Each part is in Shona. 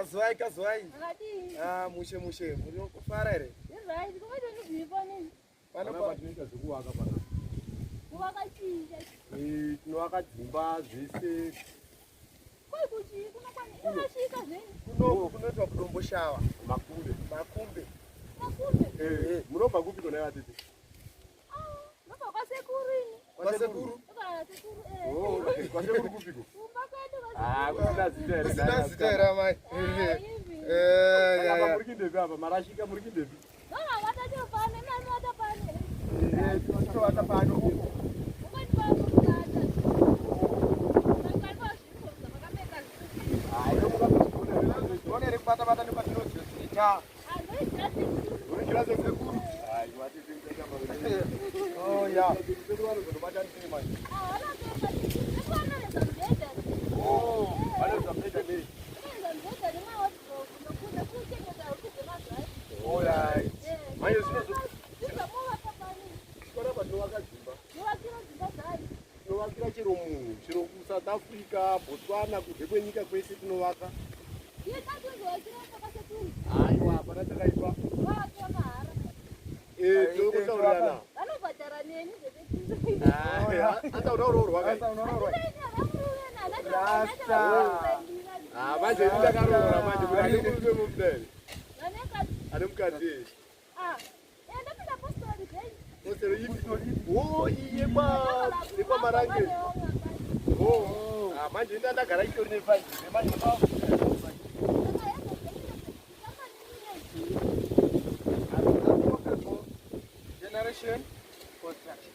Kazwai. Ah, mushe. Muri kufara ere? Right, go ahead and leave on it. Panopa tinoita zvekuwaka pana. Wakachija. Tinowaka dzimba zvese. Kuti kunokwanisa zveni. Kunoitwa kudomboshawa. Makumbe. Munobva kupi kona vatete? Nobva kwasekuru. Kwasekuru? Kwasekuru kupiko? Kusina zita here mai. Muri kindepi apa? Marashika muri kindepi? Vatachopane, nani vatapane. Tinotovata pano. Uri kubata nepatinodziita. Uri sekuru. Oh ya. South Africa, Botswana, kubve nyika kwese tinovaka. Aiwa, pana takaipa. Tokutaurana. Vanobhadhara neni Atauraurwa kai. Manje ndakaroora manje kuti andikuruke mumudari. Ane mukati. Ndapinda postori zvei. Postori ipi? Oh, iye kwa marange. Oh, manje ndagara itori nefanzi. Manje generation construction.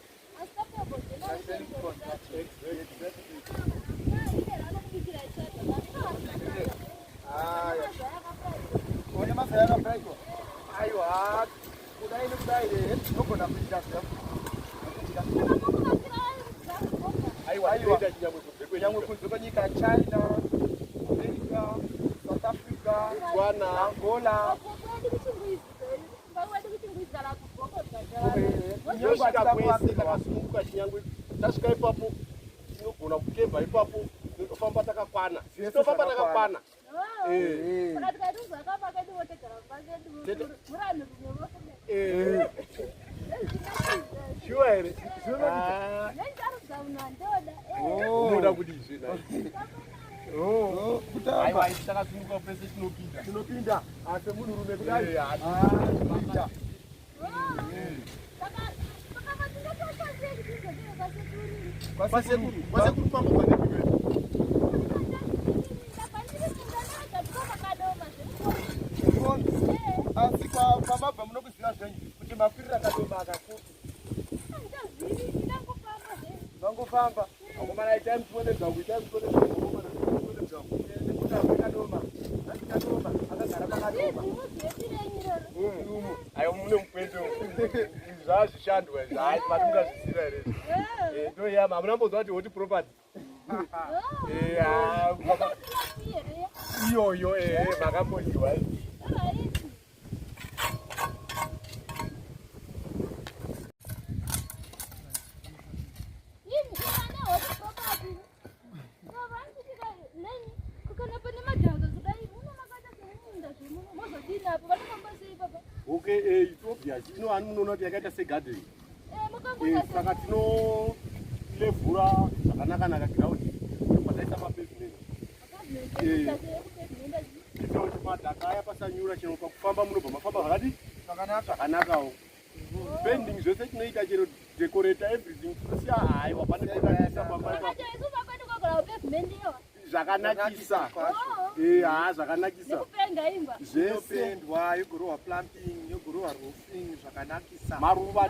China, America, South Africa, Botswana, Angola. Tasvika ipapo tinogona kukemba ipapo tinofamba takakwana. Tinofamba takakwana. Sure ere. Unoda kudizve naye. Aiwa takasumuka pese tinopinda. Asi munhurume kudai. Tinopinda. Kwasekuru pangu panepikwe. Asi kwamabva munokuziva zvenyu kuti makwirira kadoma akakura. Mangofamba. Akomana itai mutonedza kuita mutonedza kadoma. Akagara pakadoma. Ayo mune mukweto. Zvazvishandwa zvai matingazviziva here. Ndo ya mama munambozwa kuti hoti property. Iyo makambodiwa. Okay, Ethiopia, munoona kuti yakaita segarden. Saka tinolevhura zvakanaka ground. Padaisa mapavement. Kuti madhaka aya pasanyura chero pakufamba munobva mafamba zvakati zvakanakawo. Bending zvese tinoita chero decorate everything. Kusiya haiwa pane kuratidza pamba ipapo. Zvakanakisa. Zvakanakisa. Zvesopendwa, yogorowa plumbing, yogorowa roofing, zvakanakisa. Maruva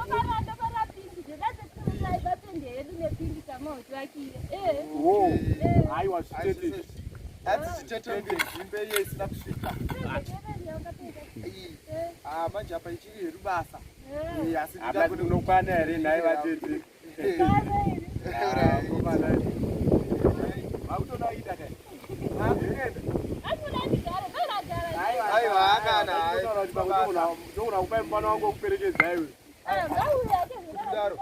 haiwa zvitete. Zvitete ndezimbe isina kusvika. Manje apa ichiri yerubasa. Asi ndida kuti unokwana here naye vatete. Vakutodaida kai. Aiwa kana. Ndogona kupai mufana wangu wekuperekedza iwe. Kudaro.